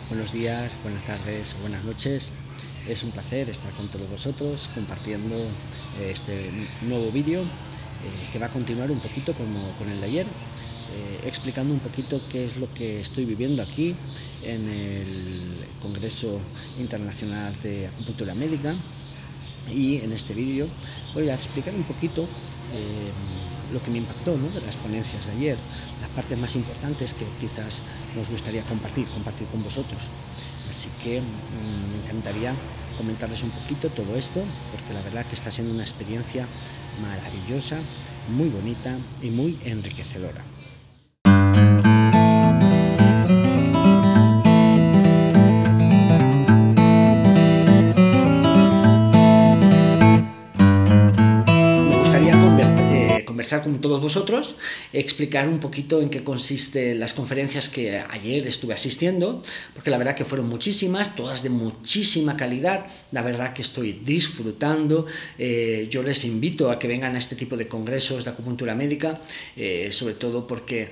Buenos días, buenas tardes, buenas noches. Es un placer estar con todos vosotros compartiendo este nuevo vídeo que va a continuar un poquito como con el de ayer, explicando un poquito qué es lo que estoy viviendo aquí en el Congreso Internacional de Acupuntura Médica. Y en este vídeo voy a explicar un poquito lo que me impactó, ¿no?, de las ponencias de ayer, las partes más importantes que quizás nos gustaría compartir con vosotros. Así que me encantaría comentarles un poquito todo esto, porque la verdad que está siendo una experiencia maravillosa, muy bonita y muy enriquecedora. Conversar con todos vosotros, explicar un poquito en qué consisten las conferencias que ayer estuve asistiendo, porque la verdad que fueron muchísimas, todas de muchísima calidad, la verdad que estoy disfrutando. Yo les invito a que vengan a este tipo de congresos de acupuntura médica, sobre todo porque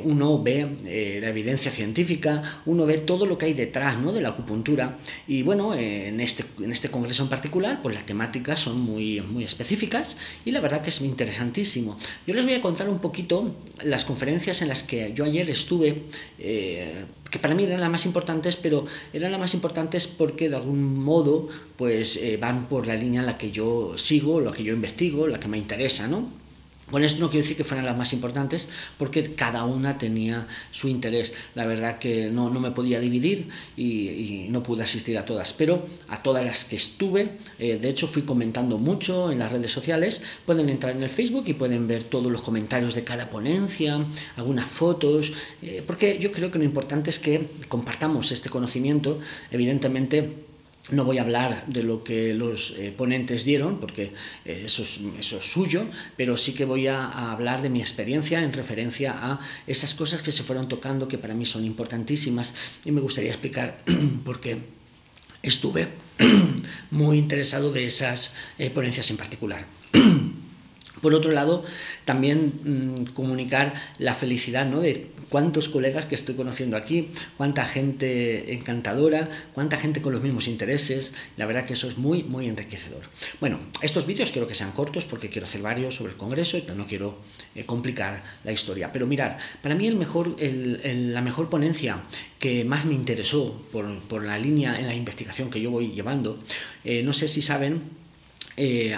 uno ve la evidencia científica, uno ve todo lo que hay detrás, ¿no?, de la acupuntura, y bueno, en este congreso en particular, pues las temáticas son muy específicas y la verdad que es interesantísimo. Yo les voy a contar un poquito las conferencias en las que yo ayer estuve, que para mí eran las más importantes, pero eran las más importantes porque de algún modo pues van por la línea en la que yo sigo, la que yo investigo, la que me interesa, ¿no? Con esto no quiero decir que fueran las más importantes, porque cada una tenía su interés. La verdad que no me podía dividir y no pude asistir a todas, pero a todas las que estuve, de hecho fui comentando mucho en las redes sociales. Pueden entrar en el Facebook y pueden ver todos los comentarios de cada ponencia, algunas fotos, porque yo creo que lo importante es que compartamos este conocimiento. Evidentemente, no voy a hablar de lo que los ponentes dieron, porque eso es suyo, pero sí que voy a hablar de mi experiencia en referencia a esas cosas que se fueron tocando, que para mí son importantísimas, y me gustaría explicar por qué estuve muy interesado de esas ponencias en particular. Por otro lado, también comunicar la felicidad, ¿no?, de cuántos colegas que estoy conociendo aquí, cuánta gente encantadora, cuánta gente con los mismos intereses. La verdad que eso es muy enriquecedor. Bueno, estos vídeos quiero que sean cortos porque quiero hacer varios sobre el congreso y no quiero complicar la historia. Pero mirad, para mí la mejor ponencia que más me interesó por la línea en la investigación que yo voy llevando, no sé si saben,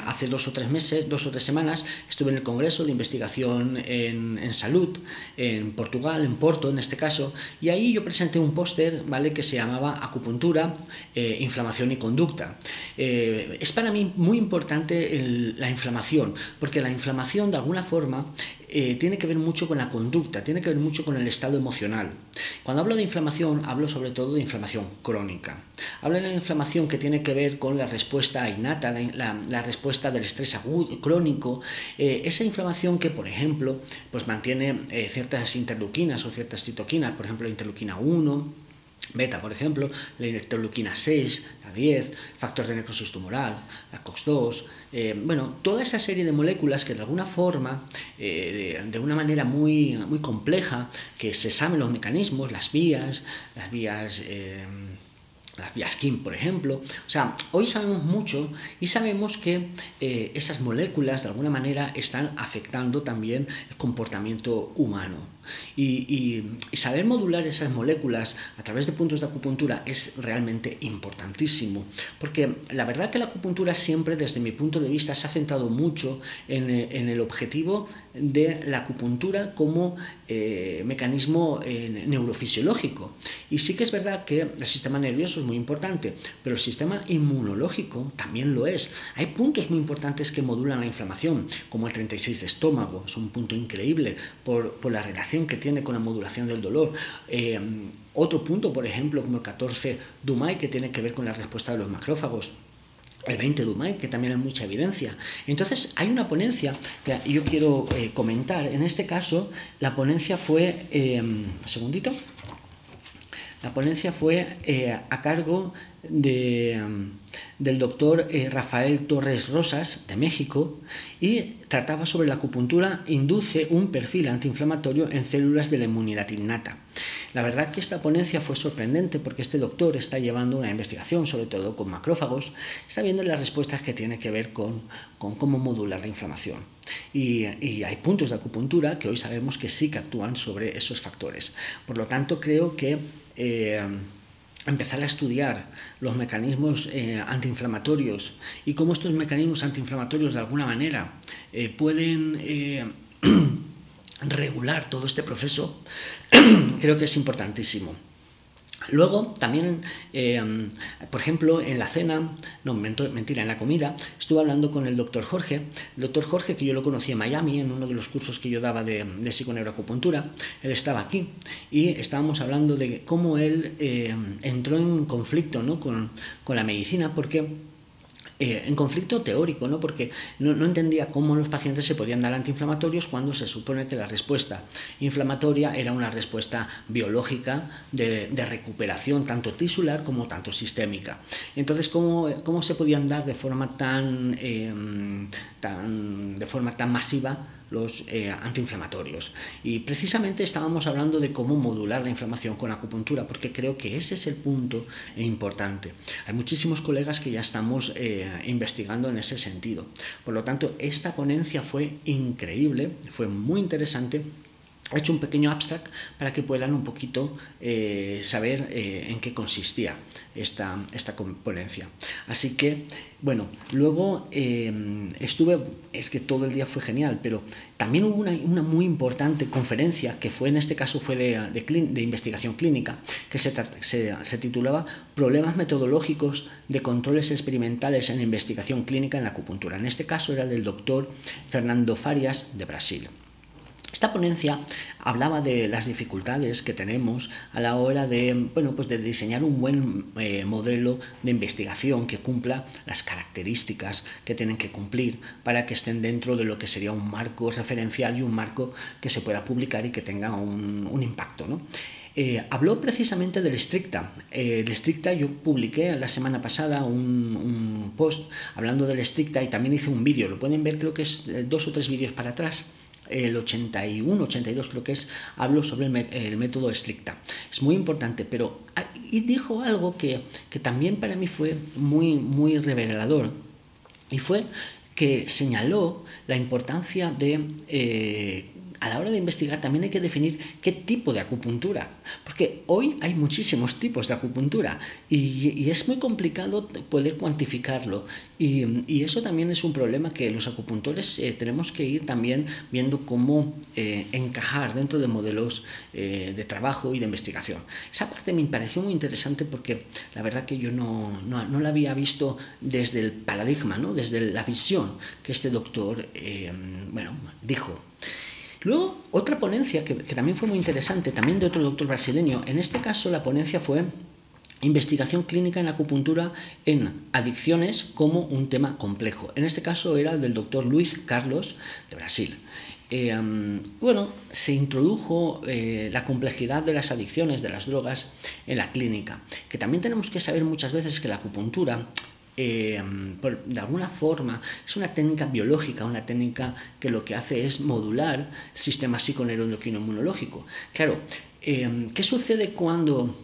hace 2 o 3 meses, 2 o 3 semanas, estuve en el Congreso de Investigación en Salud, en Portugal, en Porto en este caso, y ahí yo presenté un póster, ¿vale?, que se llamaba Acupuntura, Inflamación y Conducta. Es para mí muy importante la inflamación, porque la inflamación de alguna forma tiene que ver mucho con la conducta, tiene que ver mucho con el estado emocional. Cuando hablo de inflamación, hablo sobre todo de inflamación crónica. Hablo de la inflamación que tiene que ver con la respuesta innata, la respuesta del estrés agudo, crónico, esa inflamación que, por ejemplo, pues mantiene ciertas interleuquinas o ciertas citoquinas, por ejemplo, la interleuquina 1, beta, por ejemplo, la interleuquina 6, la 10, factor de necrosis tumoral, la COX-2, bueno, toda esa serie de moléculas que de alguna forma, de una manera muy compleja, que se saben los mecanismos, las vías KIM, por ejemplo. O sea, hoy sabemos mucho y sabemos que esas moléculas de alguna manera están afectando también el comportamiento humano. Y saber modular esas moléculas a través de puntos de acupuntura es realmente importantísimo, porque la verdad que la acupuntura siempre, desde mi punto de vista, se ha centrado mucho en el objetivo de la acupuntura como mecanismo neurofisiológico. Y sí que es verdad que el sistema nervioso es muy importante, pero el sistema inmunológico también lo es. Hay puntos muy importantes que modulan la inflamación, como el 36 de estómago, es un punto increíble por la relación que tiene con la modulación del dolor. Otro punto, por ejemplo, como el 14 Dumai, que tiene que ver con la respuesta de los macrófagos. El 20 Dumai, que también hay mucha evidencia. Entonces, hay una ponencia que yo quiero comentar. En este caso, la ponencia fue... un segundito. La ponencia fue a cargo de del doctor Rafael Torres Rosas, de México, y trataba sobre la acupuntura induce un perfil antiinflamatorio en células de la inmunidad innata. La verdad que esta ponencia fue sorprendente porque este doctor está llevando una investigación, sobre todo con macrófagos, está viendo las respuestas que tiene que ver con cómo modular la inflamación. Y hay puntos de acupuntura que hoy sabemos que sí que actúan sobre esos factores. Por lo tanto, creo que empezar a estudiar los mecanismos antiinflamatorios y cómo estos mecanismos antiinflamatorios de alguna manera pueden regular todo este proceso, creo que es importantísimo. Luego, también, por ejemplo, en la cena, no, mentira, en la comida, estuve hablando con el doctor Jorge. El doctor Jorge, que yo lo conocí en Miami, en uno de los cursos que yo daba de psiconeuroacupuntura, él estaba aquí y estábamos hablando de cómo él entró en conflicto, ¿no?, con la medicina, porque en conflicto teórico, ¿no?, porque no entendía cómo los pacientes se podían dar antiinflamatorios cuando se supone que la respuesta inflamatoria era una respuesta biológica de recuperación tanto tisular como tanto sistémica. Entonces, ¿cómo se podían dar de forma tan masiva los antiinflamatorios? Y precisamente estábamos hablando de cómo modular la inflamación con acupuntura, porque creo que ese es el punto importante. Hay muchísimos colegas que ya estamos investigando en ese sentido. Por lo tanto, esta ponencia fue increíble, fue muy interesante. He hecho un pequeño abstract para que puedan un poquito saber en qué consistía esta ponencia. Así que, bueno, luego es que todo el día fue genial, pero también hubo una muy importante conferencia que fue, en este caso fue de investigación clínica, que se titulaba Problemas metodológicos de controles experimentales en investigación clínica en la acupuntura. En este caso era del doctor Fernando Farias, de Brasil. Esta ponencia hablaba de las dificultades que tenemos a la hora de, pues de diseñar un buen modelo de investigación que cumpla las características que tienen que cumplir para que estén dentro de lo que sería un marco referencial y un marco que se pueda publicar y que tenga un impacto, ¿no? Habló precisamente del Stricta. El Stricta, yo publiqué la semana pasada un post hablando del Stricta y también hice un vídeo, lo pueden ver, creo que es 2 o 3 vídeos para atrás. El 81, 82 creo que es, hablo sobre el método Stricta. Es muy importante, pero y dijo algo que también para mí fue muy revelador, y fue que señaló la importancia de a la hora de investigar también hay que definir qué tipo de acupuntura, porque hoy hay muchísimos tipos de acupuntura y es muy complicado poder cuantificarlo, y eso también es un problema que los acupuntores tenemos que ir también viendo cómo encajar dentro de modelos de trabajo y de investigación. Esa parte me pareció muy interesante porque la verdad que yo no la había visto desde el paradigma, ¿no?, desde la visión que este doctor dijo. Luego, otra ponencia que también fue muy interesante, también de otro doctor brasileño. En este caso, la ponencia fue investigación clínica en acupuntura en adicciones como un tema complejo. En este caso era del doctor Luis Carlos, de Brasil. Se introdujo la complejidad de las adicciones, de las drogas, en la clínica. Que también tenemos que saber muchas veces que la acupuntura, de alguna forma, es una técnica biológica, una técnica que lo que hace es modular el sistema psiconeuroendocrino inmunológico. Claro, ¿qué sucede cuando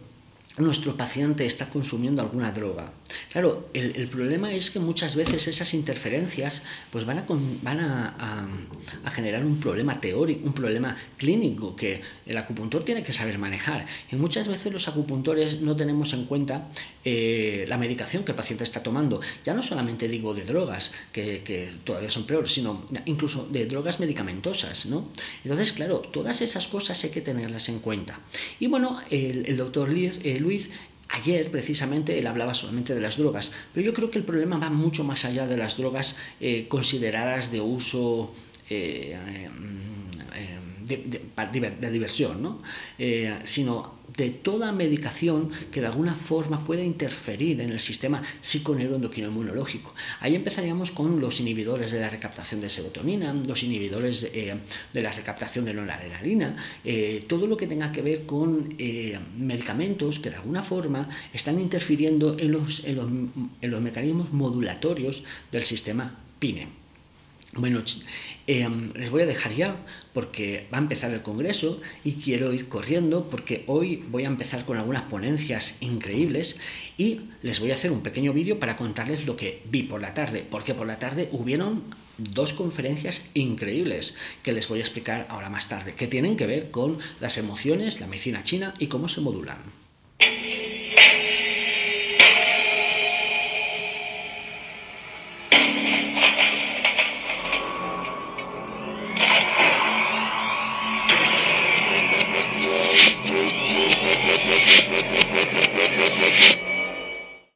nuestro paciente está consumiendo alguna droga? Claro, el problema es que muchas veces esas interferencias pues van a generar un problema teórico, un problema clínico que el acupuntor tiene que saber manejar. Y muchas veces los acupuntores no tenemos en cuenta la medicación que el paciente está tomando. Ya no solamente digo de drogas, que todavía son peores, sino incluso de drogas medicamentosas, ¿no? Entonces, claro, todas esas cosas hay que tenerlas en cuenta. Y bueno, el doctor Luis, ayer precisamente él hablaba solamente de las drogas, pero yo creo que el problema va mucho más allá de las drogas consideradas de uso de diversión, ¿no? Sino de toda medicación que de alguna forma pueda interferir en el sistema psiconeuroendocrino-inmunológico. Ahí empezaríamos con los inhibidores de la recaptación de serotonina, los inhibidores de la recaptación de noradrenalina, todo lo que tenga que ver con medicamentos que de alguna forma están interfiriendo en los mecanismos modulatorios del sistema PINE. Bueno, les voy a dejar ya porque va a empezar el congreso y quiero ir corriendo porque hoy voy a empezar con algunas ponencias increíbles y les voy a hacer un pequeño vídeo para contarles lo que vi por la tarde, porque por la tarde hubieron 2 conferencias increíbles que les voy a explicar ahora más tarde, que tienen que ver con las emociones, la medicina china y cómo se modulan.